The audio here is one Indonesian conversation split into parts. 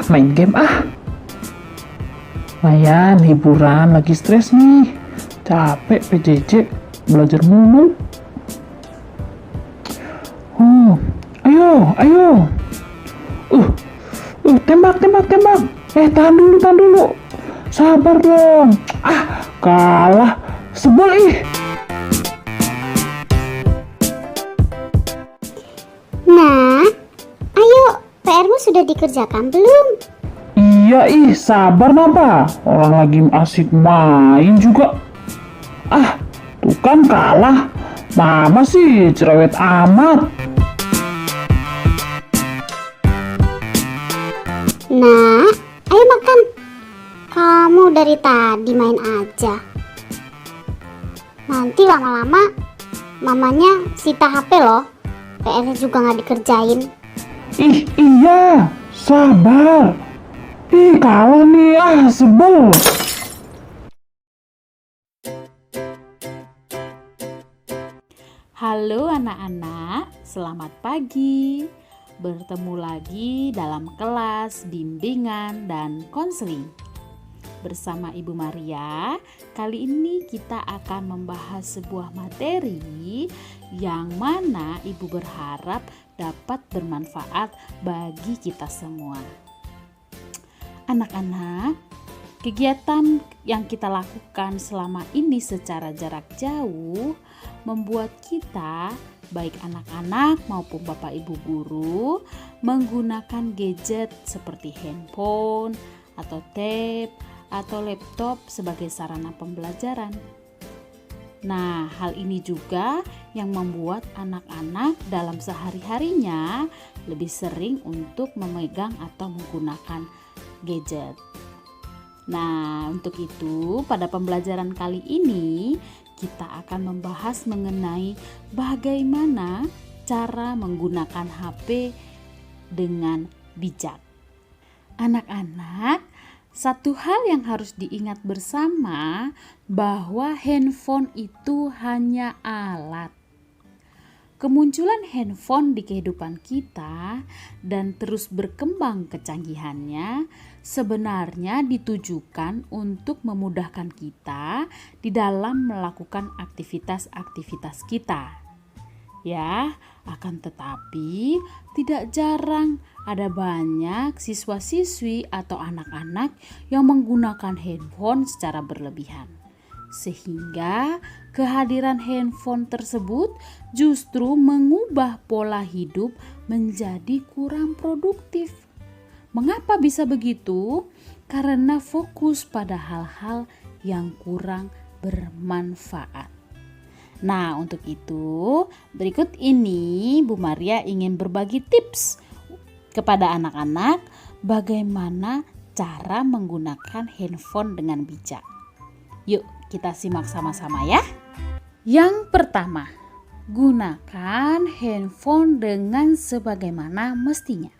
Main game ah. Lumayan, hiburan, lagi stres nih. Capek PJJ, belajar mulu. Ayo. Tembak. Tahan dulu. Sabar dong. Kalah. Sebel ih. Nah, ayo, PR-mu sudah dikerjakan belum? Iya sabar napa? Orang lagi asik main juga. Tuh kan kalah. Mama sih cerewet amat. Nah, ayo makan. Kamu dari tadi main aja. Nanti lama-lama mamanya sita HP loh. PR-nya juga nggak dikerjain. Iya, sabar. Kalah nih, sebel. Halo anak-anak, selamat pagi. Bertemu lagi dalam kelas bimbingan dan konseling. Bersama Ibu Maria, kali ini kita akan membahas sebuah materi yang mana Ibu berharap dapat bermanfaat bagi kita semua. Anak-anak, kegiatan yang kita lakukan selama ini secara jarak jauh membuat kita, baik anak-anak maupun Bapak Ibu guru, menggunakan gadget seperti handphone atau tab atau laptop sebagai sarana pembelajaran. Nah, hal ini juga yang membuat anak-anak dalam sehari-harinya lebih sering untuk memegang atau menggunakan gadget. Nah, untuk itu pada pembelajaran kali ini kita akan membahas mengenai bagaimana cara menggunakan HP dengan bijak. Anak-anak, satu hal yang harus diingat bersama bahwa handphone itu hanya alat. Kemunculan handphone di kehidupan kita dan terus berkembang kecanggihannya sebenarnya ditujukan untuk memudahkan kita di dalam melakukan aktivitas-aktivitas kita. Ya, akan tetapi tidak jarang ada banyak siswa-siswi atau anak-anak yang menggunakan handphone secara berlebihan. Sehingga kehadiran handphone tersebut justru mengubah pola hidup menjadi kurang produktif. Mengapa bisa begitu? Karena fokus pada hal-hal yang kurang bermanfaat. Nah, untuk itu berikut ini Bu Maria ingin berbagi tips kepada anak-anak bagaimana cara menggunakan handphone dengan bijak. Yuk kita simak sama-sama ya. Yang pertama, gunakan handphone dengan sebagaimana mestinya.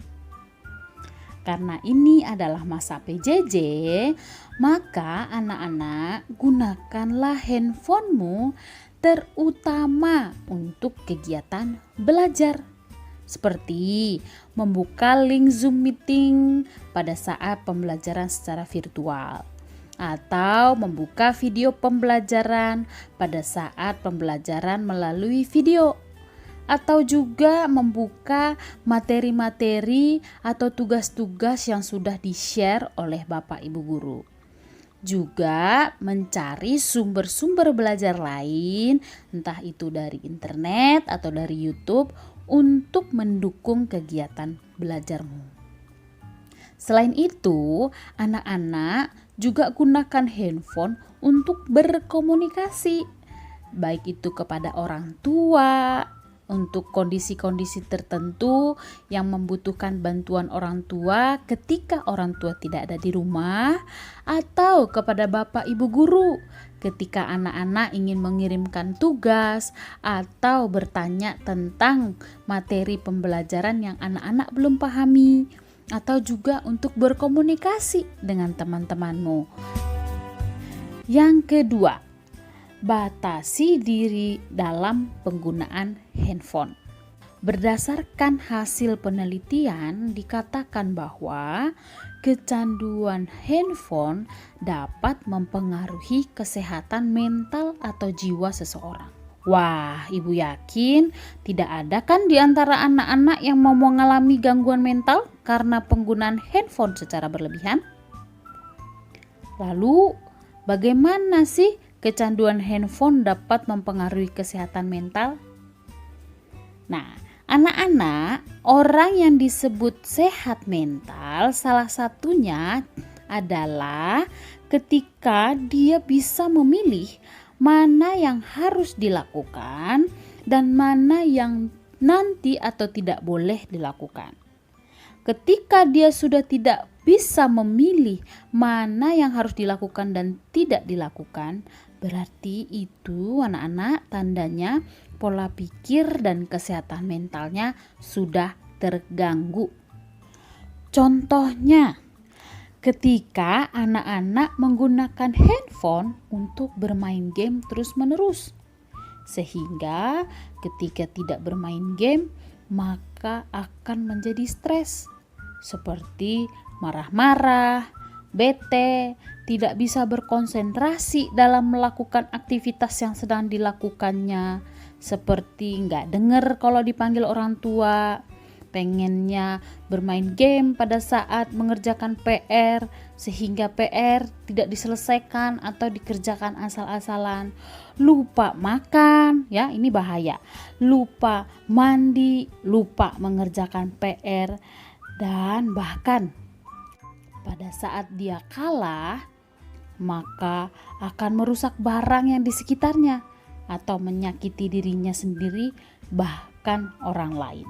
Karena ini adalah masa PJJ, maka anak-anak gunakanlah handphonemu terutama untuk kegiatan belajar. Seperti membuka link Zoom meeting pada saat pembelajaran secara virtual. Atau membuka video pembelajaran pada saat pembelajaran melalui video. Atau juga membuka materi-materi atau tugas-tugas yang sudah di-share oleh Bapak Ibu guru. Juga mencari sumber-sumber belajar lain, entah itu dari internet atau dari YouTube untuk mendukung kegiatan belajarmu. Selain itu, anak-anak juga gunakan handphone untuk berkomunikasi, baik itu kepada orang tua, untuk kondisi-kondisi tertentu yang membutuhkan bantuan orang tua ketika orang tua tidak ada di rumah, atau kepada Bapak Ibu guru ketika anak-anak ingin mengirimkan tugas atau bertanya tentang materi pembelajaran yang anak-anak belum pahami, atau juga untuk berkomunikasi dengan teman-temanmu. Yang kedua, batasi diri dalam penggunaan handphone. Berdasarkan hasil penelitian dikatakan bahwa kecanduan handphone dapat mempengaruhi kesehatan mental atau jiwa seseorang. Wah, ibu yakin tidak ada kan di antara anak-anak yang mau mengalami gangguan mental karena penggunaan handphone secara berlebihan? Lalu, bagaimana sih kecanduan handphone dapat mempengaruhi kesehatan mental? Nah, anak-anak, orang yang disebut sehat mental salah satunya adalah ketika dia bisa memilih mana yang harus dilakukan dan mana yang nanti atau tidak boleh dilakukan. Ketika dia sudah tidak bisa memilih mana yang harus dilakukan dan tidak dilakukan, berarti itu anak-anak tandanya pola pikir dan kesehatan mentalnya sudah terganggu. Contohnya, ketika anak-anak menggunakan handphone untuk bermain game terus-menerus, sehingga ketika tidak bermain game maka akan menjadi stres, seperti marah-marah, bete, tidak bisa berkonsentrasi dalam melakukan aktivitas yang sedang dilakukannya, seperti nggak dengar kalau dipanggil orang tua, pengennya bermain game pada saat mengerjakan PR sehingga PR tidak diselesaikan atau dikerjakan asal-asalan, lupa makan, ya ini bahaya, lupa mandi, lupa mengerjakan PR, dan bahkan pada saat dia kalah maka akan merusak barang yang di sekitarnya atau menyakiti dirinya sendiri bahkan orang lain.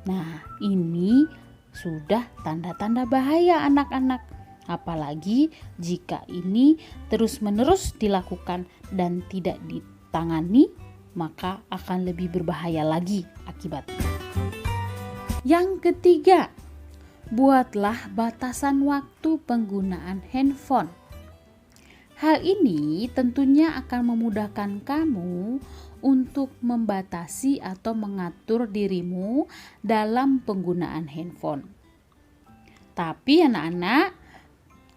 Nah, ini sudah tanda-tanda bahaya anak-anak. Apalagi jika ini terus-menerus dilakukan dan tidak ditangani, maka akan lebih berbahaya lagi akibatnya. Yang ketiga, buatlah batasan waktu penggunaan handphone. Hal ini tentunya akan memudahkan kamu untuk membatasi atau mengatur dirimu dalam penggunaan handphone. Tapi anak-anak,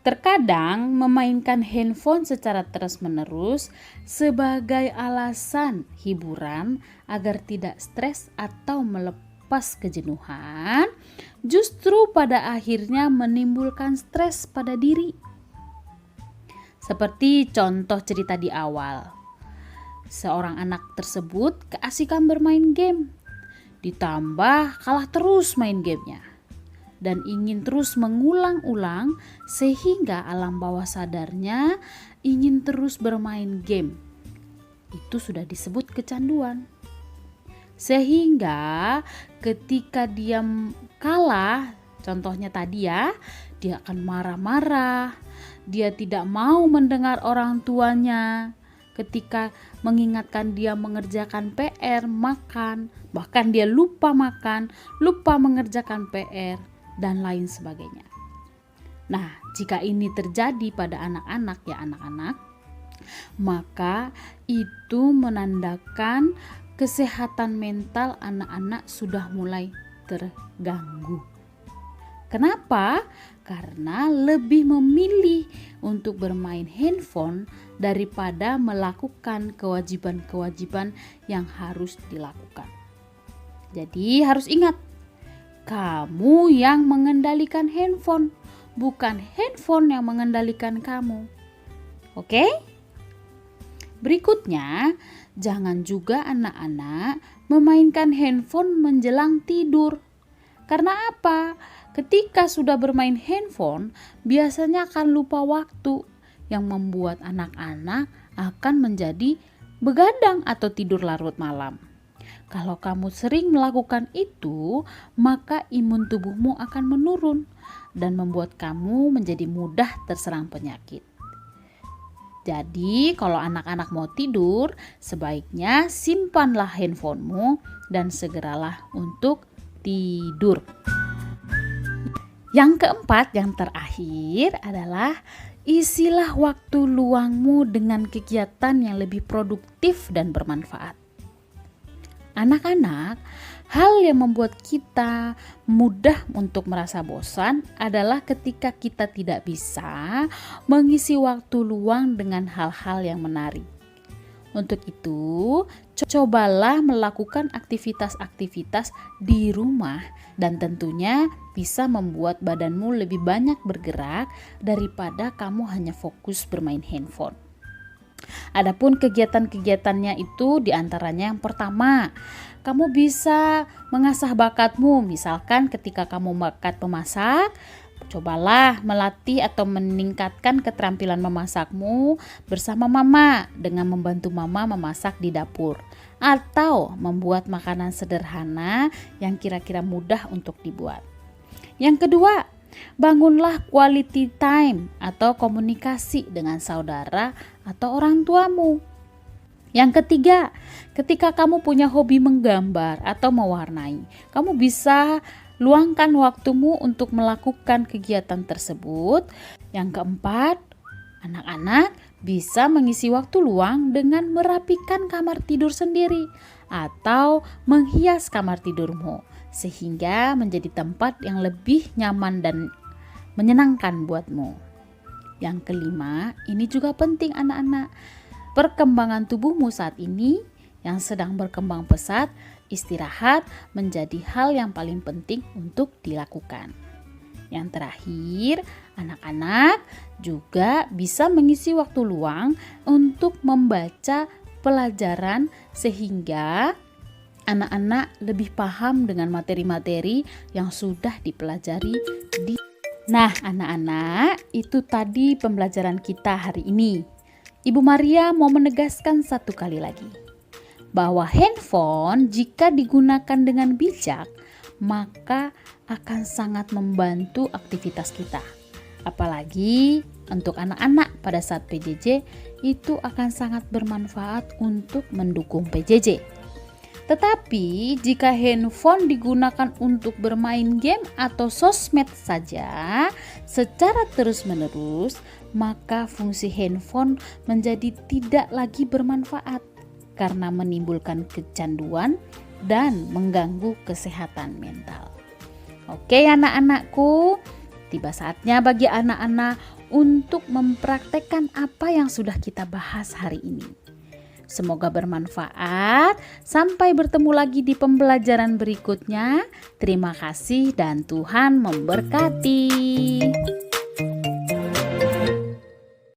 terkadang memainkan handphone secara terus-menerus sebagai alasan hiburan agar tidak stres atau melepas kejenuhan, justru pada akhirnya menimbulkan stres pada diri. Seperti contoh cerita di awal, seorang anak tersebut keasikan bermain game, ditambah kalah terus main gamenya, dan ingin terus mengulang-ulang sehingga alam bawah sadarnya ingin terus bermain game. Itu sudah disebut kecanduan. Sehingga ketika dia kalah, contohnya tadi ya, dia akan marah-marah, dia tidak mau mendengar orang tuanya ketika mengingatkan dia mengerjakan PR, makan, bahkan dia lupa makan, lupa mengerjakan PR, dan lain sebagainya. Nah, jika ini terjadi pada anak-anak ya anak-anak, maka itu menandakan kesehatan mental anak-anak sudah mulai terganggu. Kenapa? Karena lebih memilih untuk bermain handphone daripada melakukan kewajiban-kewajiban yang harus dilakukan. Jadi harus ingat, kamu yang mengendalikan handphone, bukan handphone yang mengendalikan kamu. Oke? Berikutnya, jangan juga anak-anak memainkan handphone menjelang tidur. Karena apa? Ketika sudah bermain handphone, biasanya akan lupa waktu yang membuat anak-anak akan menjadi begadang atau tidur larut malam. Kalau kamu sering melakukan itu, maka imun tubuhmu akan menurun dan membuat kamu menjadi mudah terserang penyakit. Jadi, kalau anak-anak mau tidur, sebaiknya simpanlah handphonemu dan segeralah untuk tidur. Yang keempat, yang terakhir adalah isilah waktu luangmu dengan kegiatan yang lebih produktif dan bermanfaat. Anak-anak, hal yang membuat kita mudah untuk merasa bosan adalah ketika kita tidak bisa mengisi waktu luang dengan hal-hal yang menarik. Untuk itu, cobalah melakukan aktivitas-aktivitas di rumah dan tentunya bisa membuat badanmu lebih banyak bergerak daripada kamu hanya fokus bermain handphone. Adapun kegiatan-kegiatannya itu diantaranya yang pertama, kamu bisa mengasah bakatmu, misalkan ketika kamu bakat memasak, cobalah melatih atau meningkatkan keterampilan memasakmu bersama mama dengan membantu mama memasak di dapur atau membuat makanan sederhana yang kira-kira mudah untuk dibuat. Yang kedua, bangunlah quality time atau komunikasi dengan saudara atau orang tuamu. Yang ketiga, ketika kamu punya hobi menggambar atau mewarnai, kamu bisa luangkan waktumu untuk melakukan kegiatan tersebut. Yang keempat, anak-anak bisa mengisi waktu luang dengan merapikan kamar tidur sendiri atau menghias kamar tidurmu sehingga menjadi tempat yang lebih nyaman dan menyenangkan buatmu. Yang kelima, ini juga penting anak-anak. Perkembangan tubuhmu saat ini yang sedang berkembang pesat, istirahat menjadi hal yang paling penting untuk dilakukan. Yang terakhir, anak-anak juga bisa mengisi waktu luang untuk membaca pelajaran sehingga anak-anak lebih paham dengan materi-materi yang sudah dipelajari di. Nah, anak-anak, itu tadi pembelajaran kita hari ini. Ibu Maria mau menegaskan satu kali lagi, bahwa handphone jika digunakan dengan bijak, maka akan sangat membantu aktivitas kita. Apalagi untuk anak-anak pada saat PJJ, itu akan sangat bermanfaat untuk mendukung PJJ. Tetapi jika handphone digunakan untuk bermain game atau sosmed saja secara terus-menerus, maka fungsi handphone menjadi tidak lagi bermanfaat karena menimbulkan kecanduan dan mengganggu kesehatan mental. Oke anak-anakku, tiba saatnya bagi anak-anak untuk mempraktekkan apa yang sudah kita bahas hari ini. Semoga bermanfaat. Sampai bertemu lagi di pembelajaran berikutnya. Terima kasih dan Tuhan memberkati.